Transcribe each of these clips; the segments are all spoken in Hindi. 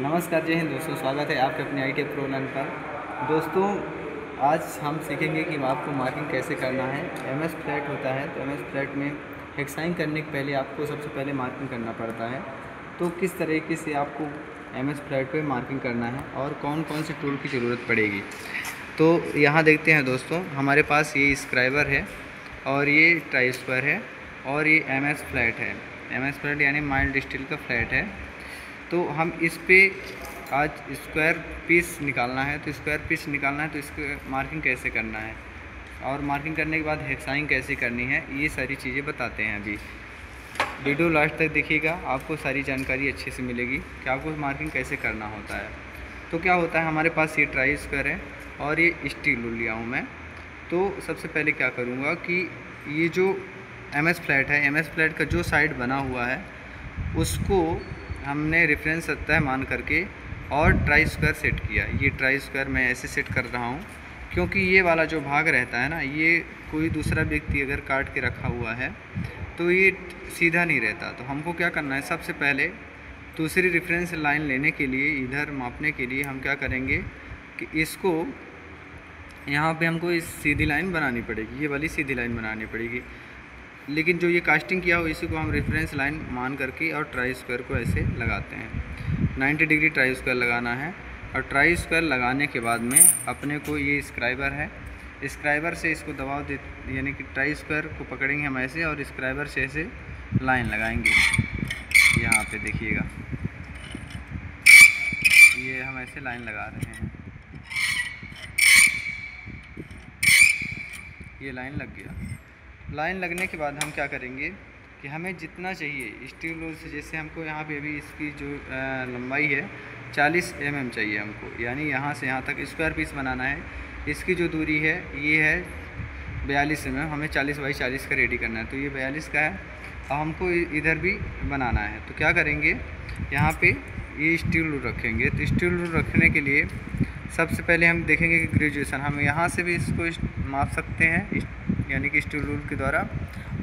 नमस्कार, जय हिंद दोस्तों। स्वागत है आपके अपने ITI प्रो लर्न पर। दोस्तों, आज हम सीखेंगे कि आपको मार्किंग कैसे करना है। MS फ्लैट होता है तो MS फ्लैट में हेक्साइन करने के पहले आपको सबसे पहले मार्किंग करना पड़ता है। तो किस तरीके से आपको MS फ्लैट पे मार्किंग करना है और कौन कौन से टूल की ज़रूरत पड़ेगी, तो यहाँ देखते हैं दोस्तों। हमारे पास ये स्क्राइबर है और ये ट्राई स्क्वायर है और ये MS फ्लैट है। MS फ्लैट यानी माइल्ड स्टील का फ्लैट है। तो हम इस पे आज स्क्वायर पीस निकालना है, तो स्क्वायर पीस निकालना है तो इसको मार्किंग कैसे करना है और मार्किंग करने के बाद हेक्साइन कैसे करनी है, ये सारी चीज़ें बताते हैं। अभी वीडियो लास्ट तक देखिएगा, आपको सारी जानकारी अच्छे से मिलेगी कि आपको मार्किंग कैसे करना होता है। तो क्या होता है, हमारे पास ये ट्राई स्क्वायर है और ये स्टील लिया हूँ मैं। तो सबसे पहले क्या करूँगा कि ये जो MS फ्लैट है, MS फ्लैट का जो साइड बना हुआ है उसको हमने रेफरेंस सतह मान करके और ट्राई स्क्वायर सेट किया। ये ट्राई स्क्वायर मैं ऐसे सेट कर रहा हूँ क्योंकि ये वाला जो भाग रहता है ना, ये कोई दूसरा व्यक्ति अगर काट के रखा हुआ है तो ये सीधा नहीं रहता। तो हमको क्या करना है, सबसे पहले दूसरी रेफरेंस लाइन लेने के लिए, इधर मापने के लिए हम क्या करेंगे कि इसको यहाँ पे हमको इस सीधी लाइन बनानी पड़ेगी, ये वाली सीधी लाइन बनानी पड़ेगी। लेकिन जो ये कास्टिंग किया हो इसी को हम रेफरेंस लाइन मान करके और ट्राई स्क्वायर को ऐसे लगाते हैं। 90 डिग्री ट्राई स्क्वायर लगाना है और ट्राई स्क्वायर लगाने के बाद में अपने को ये स्क्राइबर है, स्क्राइबर से इसको दबाव दे, यानी कि ट्राई स्क्वायर को पकड़ेंगे हम ऐसे और स्क्राइबर से ऐसे लाइन लगाएंगे। यहाँ पे देखिएगा, ये हम ऐसे लाइन लगा रहे हैं, ये लाइन लग गया। लाइन लगने के बाद हम क्या करेंगे कि हमें जितना चाहिए स्टील रोल से, जैसे हमको यहाँ पे अभी इसकी जो लंबाई है 40 mm चाहिए हमको, यानी यहाँ से यहाँ तक स्क्वायर पीस बनाना है। इसकी जो दूरी है ये है 42 mm, हमें 40 बाई 40 का रेडी करना है। तो ये 42 का है और हमको इधर भी बनाना है। तो क्या करेंगे, यहाँ पे ये स्टील रूल रखेंगे। तो स्टील रूल रखने के लिए सबसे पहले हम देखेंगे कि ग्रेजुएशन हम यहाँ से भी इसको माप सकते हैं, यानी कि स्टील रूल के द्वारा।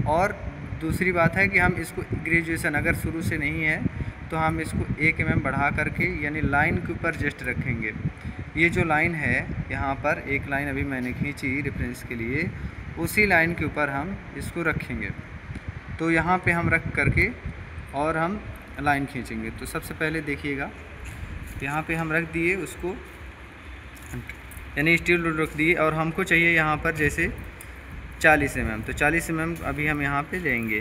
और दूसरी बात है कि हम इसको ग्रेजुएशन अगर शुरू से नहीं है तो हम इसको 1 mm बढ़ा करके, यानी लाइन के ऊपर जस्ट रखेंगे। ये जो लाइन है यहाँ पर, एक लाइन अभी मैंने खींची रेफरेंस के लिए, उसी लाइन के ऊपर हम इसको रखेंगे। तो यहाँ पे हम रख करके और हम लाइन खींचेंगे। तो सबसे पहले देखिएगा, यहाँ पे हम रख दिए उसको, यानी स्टील रूल रख दिए और हमको चाहिए यहाँ पर जैसे 40 mm। तो 40 mm अभी हम यहाँ पे लेंगे।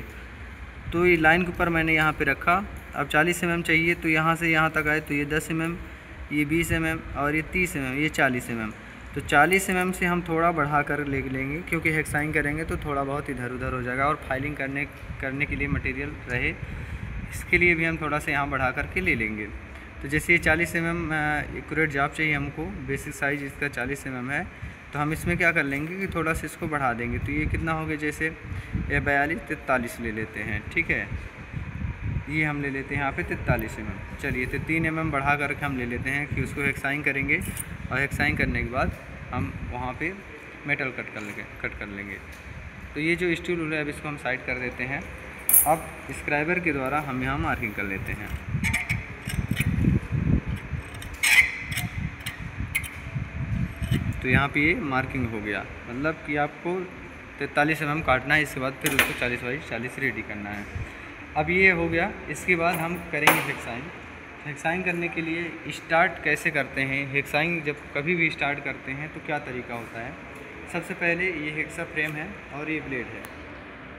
तो ये लाइन के ऊपर मैंने यहाँ पे रखा। अब 40 mm चाहिए तो यहाँ से यहाँ तक आए तो ये 10 mm, ये 20 mm और ये 30 mm, ये 40 mm। तो 40 mm से हम थोड़ा बढ़ा कर ले लेंगे, क्योंकि हेक्साइन करेंगे तो थोड़ा बहुत इधर उधर हो जाएगा और फाइलिंग करने के लिए मटेरियल रहे, इसके लिए भी हम थोड़ा सा यहाँ बढ़ा करके ले लेंगे। तो जैसे ये 40 mm एक्यूरेट जाप चाहिए हमको, बेसिक साइज़ इसका 40 mm है, तो हम इसमें क्या कर लेंगे कि थोड़ा सा इसको बढ़ा देंगे। तो ये कितना हो गया, जैसे ये 42 43 ले लेते हैं, ठीक है। ये हम ले लेते हैं यहाँ पे 43 mm। चलिए, तो 3 mm बढ़ा करके हम ले लेते हैं कि उसको हेक्साइन करेंगे और हेक्साइन करने के बाद हम वहाँ पे मेटल कट कर लेंगे। तो ये जो स्टील रूल है अब इसको हम साइड कर देते हैं। अब स्क्राइबर के द्वारा हम यहाँ मार्किंग कर लेते हैं। तो यहाँ पे ये मार्किंग हो गया, मतलब कि आपको 43 mm काटना है, इसके बाद फिर उसको 40 बाई 40 रेडी करना है। अब ये हो गया, इसके बाद हम करेंगे हेक्साइन। हेक्साइन करने के लिए स्टार्ट कैसे करते हैं, हेक्साइन जब कभी भी स्टार्ट करते हैं तो क्या तरीका होता है। सबसे पहले ये हेक्सा फ्रेम है और ये ब्लेड है,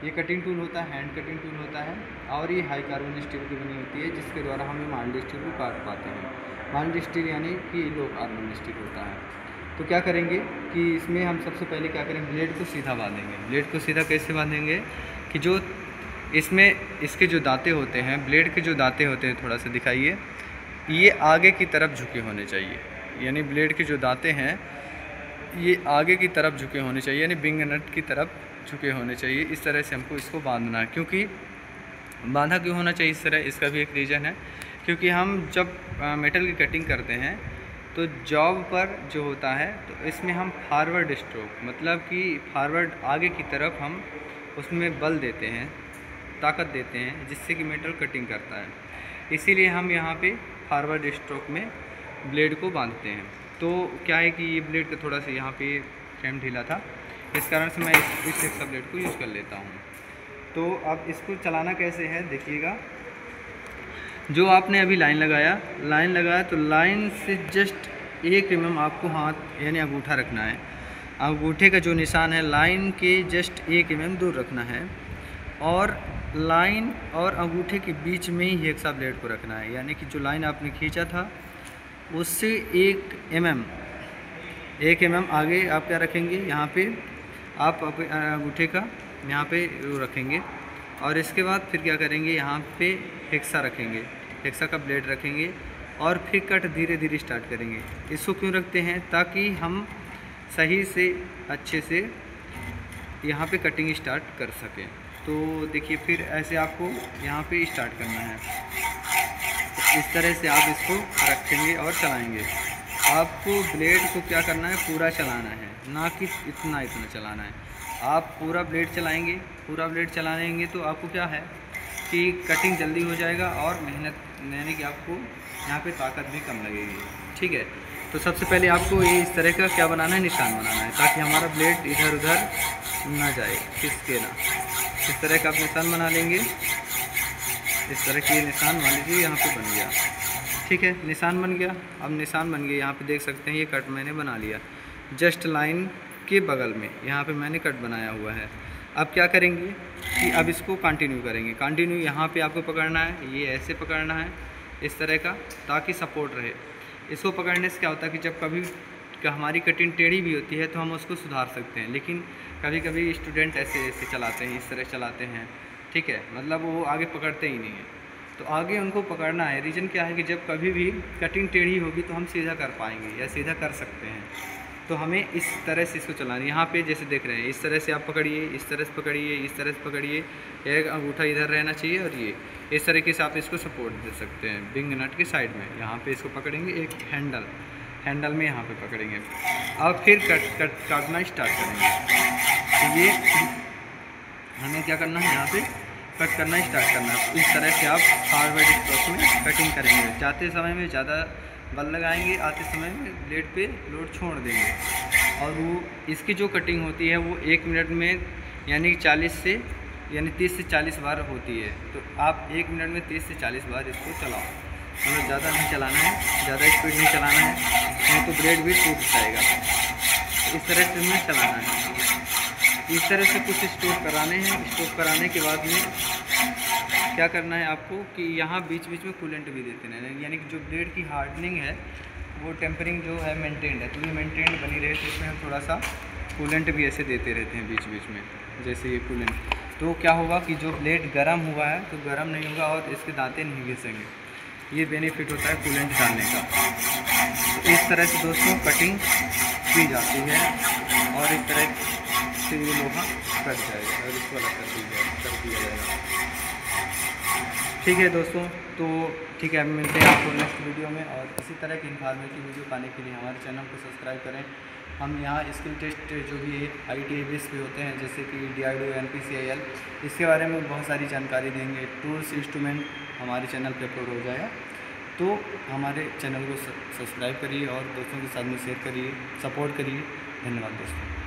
ये कटिंग टूल होता है, हैंड कटिंग टूल होता है और ये हाई कार्बन स्टील की बनी होती है, जिसके द्वारा हम माइल्ड स्टील को काट पाते हैं। माइल्ड स्टील यानी कि लो कार्बन स्टील होता है। तो क्या करेंगे कि इसमें हम सबसे पहले क्या करेंगे, ब्लेड को सीधा बांधेंगे। ब्लेड को सीधा कैसे बांधेंगे कि जो इसमें इसके जो दांते होते हैं, ब्लेड के जो दांते होते हैं, थोड़ा सा दिखाइए, ये आगे की तरफ झुके होने चाहिए। यानी ब्लेड के जो दांते हैं ये आगे की तरफ झुके होने चाहिए, यानी बिंग नट की तरफ झुके होने चाहिए। इस तरह से हमको इसको बांधना है। क्योंकि बांधा क्यों होना चाहिए इस तरह, इसका भी एक रीज़न है। क्योंकि हम जब मेटल की कटिंग करते हैं तो जॉब पर जो होता है तो इसमें हम फॉरवर्ड स्ट्रोक, मतलब कि फॉरवर्ड आगे की तरफ हम उसमें बल देते हैं, ताकत देते हैं, जिससे कि मेटल कटिंग करता है। इसीलिए हम यहाँ पे फॉरवर्ड स्ट्रोक में ब्लेड को बांधते हैं। तो क्या है कि ये ब्लेड का थोड़ा सा यहाँ पे फ्रेम ढीला था, इस कारण से मैं इस एक्स्ट्रा ब्लेड को यूज़ कर लेता हूँ। तो अब इसको चलाना कैसे है देखिएगा। जो आपने अभी लाइन लगाया तो लाइन से जस्ट 1 mm आपको हाथ यानी अंगूठा रखना है। अंगूठे का जो निशान है लाइन के जस्ट 1 mm दूर रखना है और लाइन और अंगूठे के बीच में ही हेक्सा ब्लेड को रखना है। यानी कि जो लाइन आपने खींचा था उससे 1 mm आगे आप क्या रखेंगे, यहाँ पे आप अंगूठे का यहाँ पे रखेंगे और इसके बाद फिर क्या करेंगे, यहाँ पे हेक्सा रखेंगे, हेक्सा का ब्लेड रखेंगे और फिर कट धीरे धीरे स्टार्ट करेंगे। इसको क्यों रखते हैं, ताकि हम सही से अच्छे से यहाँ पे कटिंग स्टार्ट कर सकें। तो देखिए फिर ऐसे आपको यहाँ पे स्टार्ट करना है। तो इस तरह से आप इसको रखेंगे और चलाएंगे। आपको ब्लेड को क्या करना है, पूरा चलाना है, ना कि इतना चलाना है। आप पूरा ब्लेड चलाएंगे, पूरा ब्लेड चलाएंगे तो आपको क्या है कि कटिंग जल्दी हो जाएगा और मेहनत यानी कि आपको यहाँ पे ताकत भी कम लगेगी। ठीक है, तो सबसे पहले आपको ये इस तरह का क्या बनाना है, निशान बनाना है, ताकि हमारा ब्लेड इधर उधर ना जाए, खिसके ना। इस तरह का आप निशान बना लेंगे। इस तरह के निशान मान लीजिए यहाँ पे बन गया। ठीक है, निशान बन गया। अब निशान बन गया, यहाँ पे देख सकते हैं ये कट मैंने बना लिया जस्ट लाइन के बगल में, यहाँ पे मैंने कट बनाया हुआ है। अब क्या करेंगे कि अब इसको कंटिन्यू करेंगे। कंटिन्यू यहाँ पे आपको पकड़ना है, ये ऐसे पकड़ना है इस तरह का, ताकि सपोर्ट रहे। इसको पकड़ने से क्या होता है कि जब कभी हमारी कटिंग टेढ़ी भी होती है तो हम उसको सुधार सकते हैं। लेकिन कभी कभी स्टूडेंट ऐसे चलाते हैं, इस तरह चलाते हैं। ठीक है, मतलब वो आगे पकड़ते ही नहीं है। तो आगे उनको पकड़ना है। रीज़न क्या है कि जब कभी भी कटिंग टेढ़ी होगी तो हम सीधा कर पाएंगे या सीधा कर सकते हैं। तो हमें इस तरह से इसको चलाना है। यहाँ पे जैसे देख रहे हैं इस तरह से आप पकड़िए, इस तरह से पकड़िए, इस तरह से पकड़िए। एक अंगूठा इधर रहना चाहिए और ये इस तरीके से आप इसको सपोर्ट दे सकते हैं बिंग नट के साइड में। यहाँ पे इसको पकड़ेंगे, एक हैंडल में यहाँ पे पकड़ेंगे। अब फिर काटना स्टार्ट करेंगे। तो ये हमें क्या करना है, यहाँ पे कट करना स्टार्ट करना है। इस तरह से आप फॉरवर्ड स्ट्रोक में कटिंग करेंगे। जाते समय में ज़्यादा बल लगाएंगे, आते समय में ब्लेड पे लोड छोड़ देंगे। और वो इसकी जो कटिंग होती है वो 1 मिनट में यानी 30 से 40 बार होती है। तो आप 1 मिनट में 30 से 40 बार इसको चलाओ। मतलब ज़्यादा नहीं चलाना है, ज़्यादा स्पीड नहीं चलाना है, नहीं तो ब्लेड भी टूट जाएगा। तो इस तरह से हमें चलाना है। इस तरह से कुछ स्ट्रोक कराने हैं। स्ट्रोक कराने के बाद में क्या करना है आपको कि यहाँ बीच बीच में कूलेंट भी देते हैं। यानी कि जो ब्लेड की हार्डनिंग है वो टेम्परिंग जो है मेंटेन्ड है, तो ये मेंटेन्ड बनी रहे। तो इसमें हम थोड़ा सा कूलेंट भी ऐसे देते रहते हैं बीच बीच में, जैसे ये कूलेंट। तो क्या होगा कि जो ब्लेड गर्म हुआ है तो गर्म नहीं होगा और इसके दांतें नहीं घिसेंगे। ये बेनिफिट होता है कूलेंट डालने का। तो इस तरह से दोस्तों कटिंग की जाती है और इस तरह से ये लोहा कट जाएगा और इसको अलग कर दिया जाएगा। ठीक है दोस्तों, तो ठीक है, मिलते हैं आपको नेक्स्ट वीडियो में। और इसी तरह की इन्फॉर्मेटिव वीडियो पाने के लिए हमारे चैनल को सब्सक्राइब करें। हम यहाँ स्किल टेस्ट जो भी है ITI बेस पे होते हैं, जैसे कि DRDO NPCIL, इसके बारे में बहुत सारी जानकारी देंगे। टूल्स इंस्ट्रूमेंट हमारे चैनल पे अपलोड हो जाएगा। तो हमारे चैनल को सब्सक्राइब करिए और दोस्तों के साथ में शेयर करिए, सपोर्ट करिए। धन्यवाद दोस्तों।